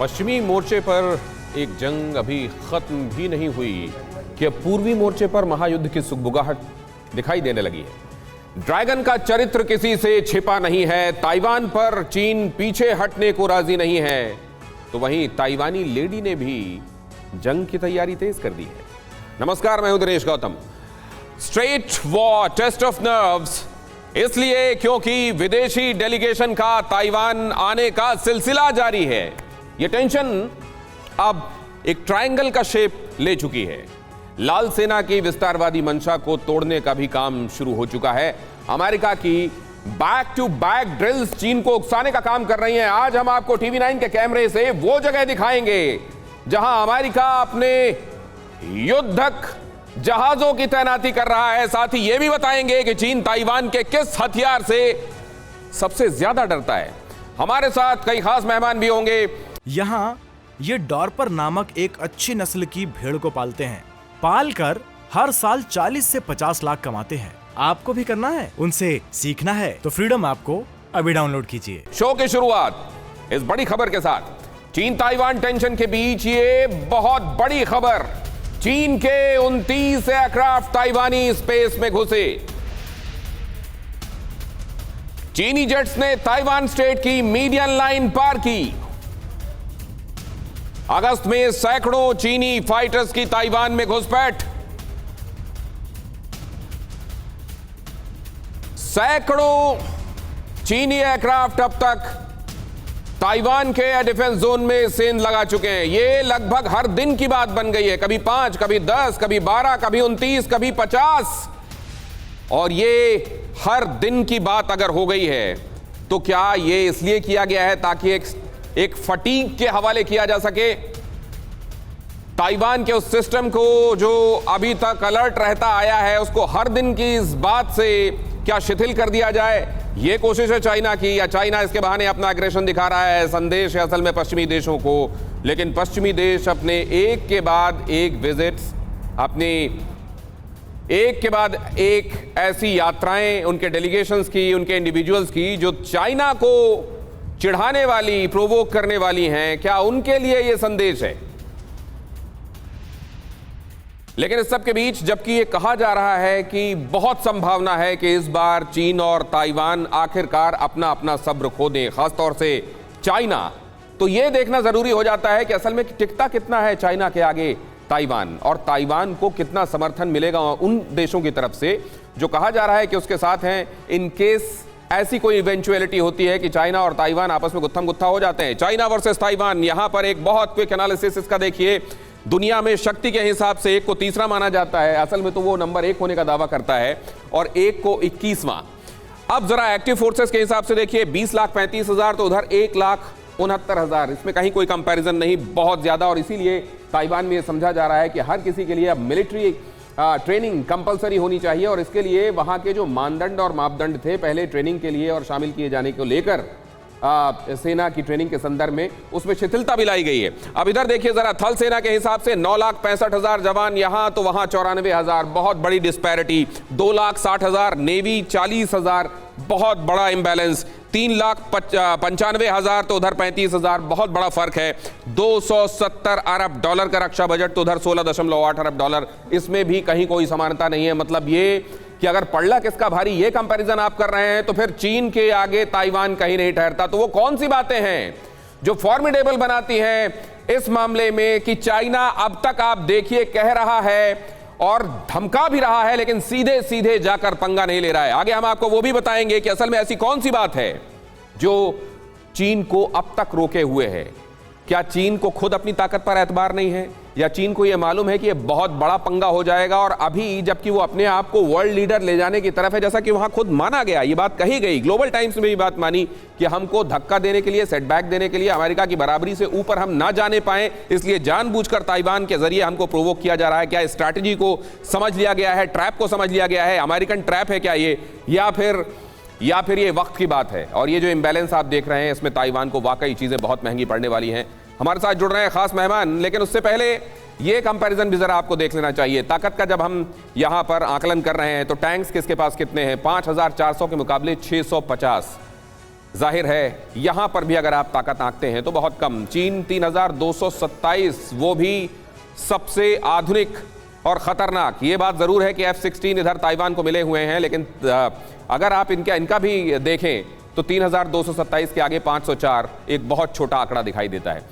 पश्चिमी मोर्चे पर एक जंग अभी खत्म भी नहीं हुई कि पूर्वी मोर्चे पर महायुद्ध की सुगबुगाहट दिखाई देने लगी है। ड्रैगन का चरित्र किसी से छिपा नहीं है। ताइवान पर चीन पीछे हटने को राजी नहीं है, तो वहीं ताइवानी लेडी ने भी जंग की तैयारी तेज कर दी है। नमस्कार, मैं हूं Dinesh Gautam. Straight war test of nerves इसलिए क्योंकि विदेशी डेलीगेशन का ताइवान आने का सिलसिला जारी है। यह टेंशन अब एक ट्रायंगल का शेप ले चुकी है। लाल सेना की विस्तारवादी मंशा को तोड़ने का भी काम शुरू हो चुका है। अमेरिका की बैक टू बैक ड्रिल्स चीन को उकसाने का काम कर रही हैं। आज हम आपको टीवी 9 के कैमरे से वो जगह दिखाएंगे जहां अमेरिका अपने युद्धक जहाजों की तैनाती कर रहा है। साथ ही यह भी बताएंगे कि चीन ताइवान के किस हथियार से सबसे ज्यादा डरता है। हमारे साथ कई खास मेहमान भी होंगे। यहाँ ये डॉर्पर नामक एक अच्छी नस्ल की भेड़ को पालते हैं। पालकर हर साल 40 से 50 लाख कमाते हैं। आपको भी करना है, उनसे सीखना है तो फ्रीडम ऐप को अभी डाउनलोड कीजिए। शो की शुरुआत इस बड़ी खबर के साथ। चीन ताइवान टेंशन के बीच ये बहुत बड़ी खबर। चीन के 29 एयरक्राफ्ट ताइवानी स्पेस में घुसे। चीनी जेट्स ने ताइवान स्टेट की मीडियन लाइन पार की। अगस्त में सैकड़ों चीनी फाइटर्स की ताइवान में घुसपैठ। सैकड़ों चीनी एयरक्राफ्ट अब तक ताइवान के एयर डिफेंस जोन में सेंध लगा चुके हैं। ये लगभग हर दिन की बात बन गई है। कभी 5, कभी 10, कभी 12, कभी 29, कभी 50। और ये हर दिन की बात अगर हो गई है तो क्या ये इसलिए किया गया है ताकि एक फटीग के हवाले किया जा सके? ताइवान के उस सिस्टम को जो अभी तक अलर्ट रहता आया है उसको हर दिन की इस बात से क्या शिथिल कर दिया जाए? यह कोशिश है चाइना की, या चाइना इसके बहाने अपना एग्रेशन दिखा रहा है? संदेश है असल में पश्चिमी देशों को, लेकिन पश्चिमी देश अपने एक के बाद एक विजिट्स, अपनी एक के बाद एक ऐसी यात्राएं उनके डेलीगेशंस की, उनके इंडिविजुअल्स की जो चाइना को चिढ़ाने वाली, प्रोवोक करने वाली हैं, क्या उनके लिए यह संदेश है? लेकिन इस सब के बीच जबकि यह कहा जा रहा है कि बहुत संभावना है कि इस बार चीन और ताइवान आखिरकार अपना अपना सब्र खो दें, खासतौर से चाइना, तो यह देखना जरूरी हो जाता है कि असल में टिकता कितना है चाइना के आगे ताइवान, और ताइवान को कितना समर्थन मिलेगा उन देशों की तरफ से जो कहा जा रहा है कि उसके साथ हैं, इन केस ऐसी कोई इवेंचुअलिटी होती है कि चाइना और ताइवान आपस में गुत्थम गुत्था हो जाते हैं। चाइना वर्सेस ताइवान, यहां पर एक बहुत क्विक एनालिसिस इसका देखिए। दुनिया में शक्ति के हिसाब से एक को तीसरा माना जाता है, असल में तो वो नंबर 1 होने का दावा करता है, और एक को 21वां। अब जरा एक्टिव फोर्सेस के हिसाब से देखिए, 20,35,000 तो उधर 1,69,000। इसमें कहीं कोई कंपैरिजन नहीं, बहुत ज्यादा। और इसीलिए ताइवान में यह समझा जा रहा है कि हर किसी के लिए अब मिलिट्री ट्रेनिंग कंपलसरी होनी चाहिए, और इसके लिए वहां के जो मानदंड और मापदंड थे पहले ट्रेनिंग के लिए और शामिल किए जाने को लेकर सेना की ट्रेनिंग के संदर्भ में, उसमें शिथिलता भी लाई गई है। अब इधर देखिए जरा, थल सेना के हिसाब से 9,65,000 जवान, यहां तो वहां 94,000, बहुत बड़ी डिस्पैरिटी। 2,60,000 नेवी, 40,000, बहुत बड़ा इंबैलेंस। 3,95,000 तो उधर 35,000, बहुत बड़ा फर्क है। 270 अरब डॉलर का रक्षा बजट तो उधर 16.8 अरब डॉलर, इसमें भी कहीं कोई समानता नहीं है। मतलब ये कि अगर पड़ला किसका भारी, ये कंपैरिजन आप कर रहे हैं तो फिर चीन के आगे ताइवान कहीं नहीं ठहरता। तो वो कौन सी बातें हैं जो फॉर्मिडेबल बनाती हैं इस मामले में कि चाइना अब तक आप देखिए कह रहा है और धमका भी रहा है, लेकिन सीधे सीधे जाकर पंगा नहीं ले रहा है। आगे हम आपको वो भी बताएंगे कि असल में ऐसी कौन सी बात है जो चीन को अब तक रोके हुए है। क्या चीन को खुद अपनी ताकत पर एतबार नहीं है, या चीन को यह मालूम है कि यह बहुत बड़ा पंगा हो जाएगा, और अभी जबकि वो अपने आप को वर्ल्ड लीडर ले जाने की तरफ है, जैसा कि वहां खुद माना गया, ये बात कही गई, ग्लोबल टाइम्स में भी बात मानी कि हमको धक्का देने के लिए, सेटबैक देने के लिए, अमेरिका की बराबरी से ऊपर हम ना जाने पाए, इसलिए जानबूझकर ताइवान के जरिए हमको प्रोवोक किया जा रहा है। क्या स्ट्रैटेजी को समझ लिया गया है, ट्रैप को समझ लिया गया है, अमेरिकन ट्रैप है क्या ये, या फिर ये वक्त की बात है? और ये जो इंबैलेंस आप देख रहे हैं, इसमें ताइवान को वाकई चीजें बहुत महंगी पड़ने वाली हैं। हमारे साथ जुड़ रहे हैं खास मेहमान, लेकिन उससे पहले ये कंपैरिजन भी जरा आपको देख लेना चाहिए। ताकत का जब हम यहां पर आकलन कर रहे हैं तो टैंक्स किसके पास कितने हैं? 5,400 के मुकाबले 650। जाहिर है यहां पर भी अगर आप ताकत आंकते हैं तो बहुत कम। चीन 3227, वो भी सबसे आधुनिक और खतरनाक। ये बात जरूर है कि F-16 इधर ताइवान को मिले हुए हैं, लेकिन अगर आप इनका भी देखें तो 3227 के आगे 504 एक बहुत छोटा आंकड़ा दिखाई देता है।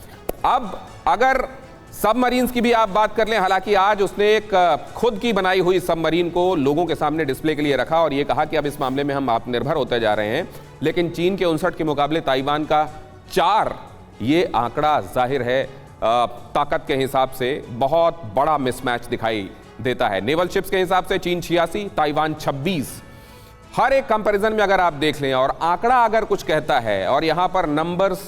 अब अगर सबमरीन्स की भी आप बात कर लें, हालांकि आज उसने एक खुद की बनाई हुई सबमरीन को लोगों के सामने डिस्प्ले के लिए रखा और ये कहा कि अब इस मामले में हम आत्मनिर्भर होते जा रहे हैं, लेकिन चीन के 59 के मुकाबले ताइवान का 4, ये आंकड़ा जाहिर है ताकत के हिसाब से बहुत बड़ा मिसमैच दिखाई देता है। नेवल शिप्स के हिसाब से चीन 86, ताइवान 26। हर एक कंपैरिजन में अगर आप देख लें और आंकड़ा अगर कुछ कहता है और यहां पर नंबर्स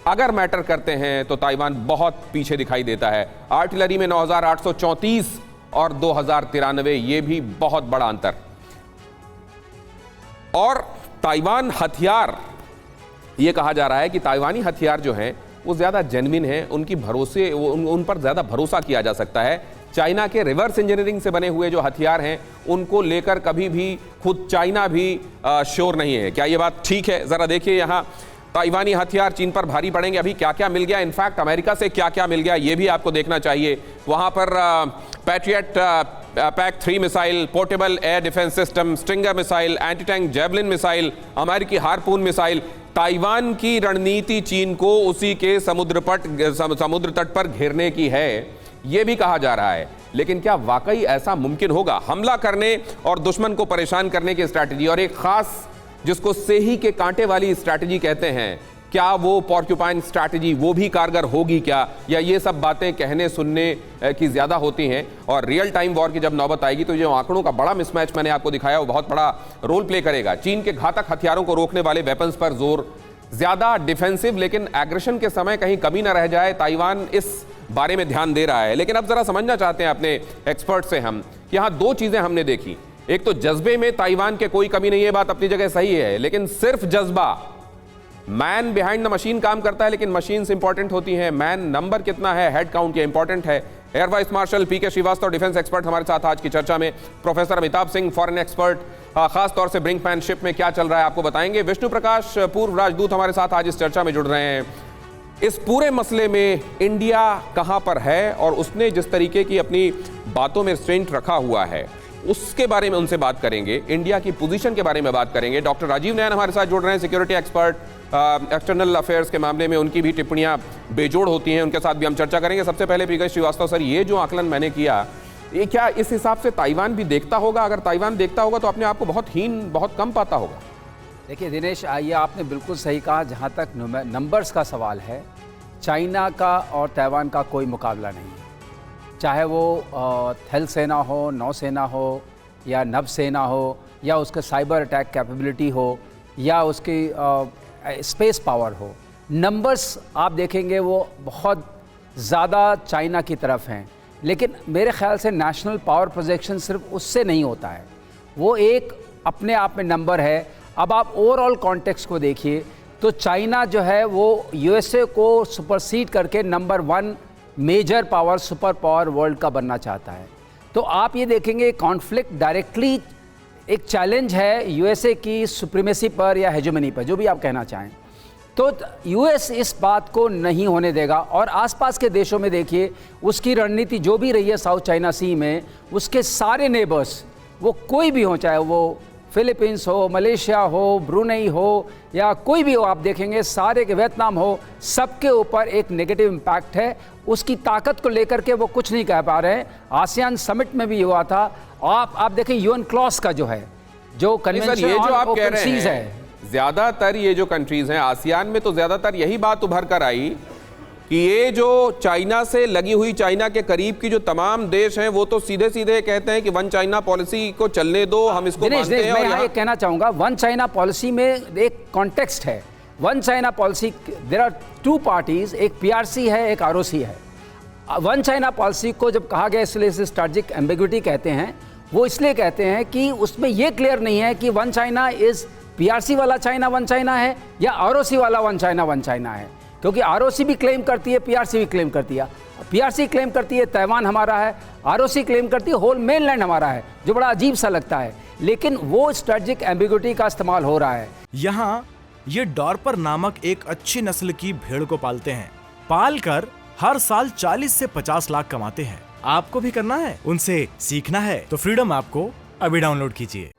अगर मैटर करते हैं तो ताइवान बहुत पीछे दिखाई देता है। आर्टिलरी में 9834 और 2093, ये भी बहुत बड़ा अंतर। और ताइवान हथियार, ये कहा जा रहा है कि ताइवानी हथियार जो हैं वो ज़्यादा जेन्युइन है, उनकी भरोसे उन पर ज़्यादा भरोसा किया जा सकता है। चाइना के रिवर्स इंजीनियरिंग से बने हुए जो हथियार हैं उनको लेकर कभी भी खुद चाइना भी श्योर नहीं है। क्या ये बात ठीक है? ज़रा देखिए, यहाँ ताइवानी हथियार चीन पर भारी पड़ेंगे। अभी क्या क्या मिल गया, इनफैक्ट अमेरिका से क्या क्या मिल गया ये भी आपको देखना चाहिए। वहाँ पर patriot pack 3 missile, portable air defence system, stringer missile, anti tank javelin missile, अमेरिकी हार्पून मिसाइल। ताइवान की रणनीति चीन को उसी के समुद्र तट पर घेरने की है, यह भी कहा जा रहा है। लेकिन क्या वाकई ऐसा मुमकिन होगा? हमला करने और दुश्मन को परेशान करने की स्ट्रैटेजी और एक खास जिसको सेही के कांटे वाली स्ट्रैटेजी कहते हैं, क्या वो पॉर्क्यूपाइन स्ट्रैटेजी वो भी कारगर होगी क्या? या ये सब बातें कहने सुनने की ज्यादा होती हैं और रियल टाइम वॉर की जब नौबत आएगी तो जो आंकड़ों का बड़ा मिसमैच मैंने आपको दिखाया वो बहुत बड़ा रोल प्ले करेगा। चीन के घातक हथियारों को रोकने वाले वेपन्स पर जोर, ज्यादा डिफेंसिव लेकिन एग्रेशन के समय कहीं कमी ना रह जाए, ताइवान इस बारे में ध्यान दे रहा है। लेकिन अब जरा समझना चाहते हैं अपने एक्सपर्ट से हम कि यहाँ 2 चीजें हमने देखी। एक तो जज्बे में ताइवान के कोई कमी नहीं है, बात अपनी जगह सही है, लेकिन सिर्फ जज्बा, मैन बिहाइंड द मशीन काम करता है लेकिन मशीन्स इंपॉर्टेंट होती हैं। मैन नंबर कितना है, हेड काउंट, ये इंपॉर्टेंट है। एयर वाइस मार्शल पीके श्रीवास्तव, डिफेंस एक्सपर्ट हमारे साथ आज की चर्चा में। Professor Amitabh Singh, foreign expert, खास तौर से ब्रिंकमैनशिप में क्या चल रहा है आपको बताएंगे। विष्णु प्रकाश, पूर्व राजदूत, हमारे साथ आज इस चर्चा में जुड़ रहे हैं। इस पूरे मसले में इंडिया कहां पर है और उसने जिस तरीके की अपनी बातों में स्ट्रेंथ रखा हुआ है उसके बारे में उनसे बात करेंगे। इंडिया की पोजीशन के बारे में बात करेंगे। डॉक्टर राजीव नयन हमारे साथ जुड़ रहे हैं, सिक्योरिटी एक्सपर्ट, एक्सटर्नल अफेयर्स के मामले में उनकी भी टिप्पणियां बेजोड़ होती हैं, उनके साथ भी हम चर्चा करेंगे। सबसे पहले पीके श्रीवास्तव सर, ये जो आकलन मैंने किया, ये क्या इस हिसाब से ताइवान भी देखता होगा? अगर ताइवान देखता होगा तो अपने आप को बहुत हीन, बहुत कम पाता होगा। देखिए दिनेश, ये आपने बिल्कुल सही कहा। जहाँ तक नंबर्स का सवाल है, चाइना का और ताइवान का कोई मुकाबला नहीं है। चाहे वो थल सेना हो, नौसेना हो या नभ सेना हो या उसके साइबर अटैक कैपेबिलिटी हो या उसकी स्पेस पावर हो, नंबर्स आप देखेंगे वो बहुत ज़्यादा चाइना की तरफ हैं। लेकिन मेरे ख्याल से नेशनल पावर प्रोजेक्शन सिर्फ उससे नहीं होता है, वो एक अपने आप में नंबर है। अब आप ओवरऑल कॉन्टेक्स्ट को देखिए तो चाइना जो है वो यूएसए को सुपरसीड करके number 1 major power, super power world का बनना चाहता है। तो आप ये देखेंगे कॉन्फ्लिक्ट डायरेक्टली एक चैलेंज है यूएसए की सुप्रीमेसी पर या हेजेमनी पर, जो भी आप कहना चाहें। तो यूएस इस बात को नहीं होने देगा। और आसपास के देशों में देखिए उसकी रणनीति जो भी रही है साउथ चाइना सी में, उसके सारे नेबर्स, वो कोई भी हो, चाहे वो फिलीपींस हो, मलेशिया हो, ब्रुनेई हो या कोई भी हो, आप देखेंगे सारे के, वियतनाम हो, सबके ऊपर एक नेगेटिव इम्पैक्ट है। उसकी ताकत को लेकर के वो कुछ नहीं कह पा रहे हैं। आसियान समिट में भी हुआ था। आप देखें यूएन क्लॉज का जो है, जो कन्वेंशन ये जो आप कह रहे सीज हैं, है, ज्यादातर ये जो कंट्रीज हैं आसियान में, तो ज्यादातर यही बात उभर कर आई कि ये जो चाइना से लगी हुई, चाइना के करीब की जो तमाम देश हैं, वो तो सीधे सीधे कहते हैं कि वन चाइना पॉलिसी को चलने दो, हम इसको मानते हैं। मैं यहाँ ये कहना चाहूँगा, वन चाइना पॉलिसी में एक कॉन्टेक्स्ट है। One China policy, there are 2 parties, एक पीआरसी है, एक आरओसी है। वन चाइना पॉलिसी को जब कहा गया, इसलिए इसे स्ट्रेटेजिक एम्बिग्विटी कहते हैं। वो इसलिए कहते हैं कि उसमें ये क्लियर नहीं है कि वन चाइना इज पीआरसी वाला चाइना वन चाइना है या आरओसी वाला वन चाइना है। क्योंकि आरओसी भी क्लेम करती है, पीआरसी भी क्लेम करती है। पीआरसी क्लेम करती है ताइवान हमारा है, आरओसी क्लेम करती है होल मेनलैंड हमारा है, जो बड़ा अजीब सा लगता है। लेकिन वो स्ट्रेटेजिक एम्बिग्विटी का इस्तेमाल हो रहा है। यहाँ ये डॉर्पर नामक एक अच्छी नस्ल की भेड़ को पालते हैं। पाल कर हर साल 40 से 50 लाख कमाते हैं। आपको भी करना है, उनसे सीखना है तो फ्रीडम ऐप को अभी डाउनलोड कीजिए।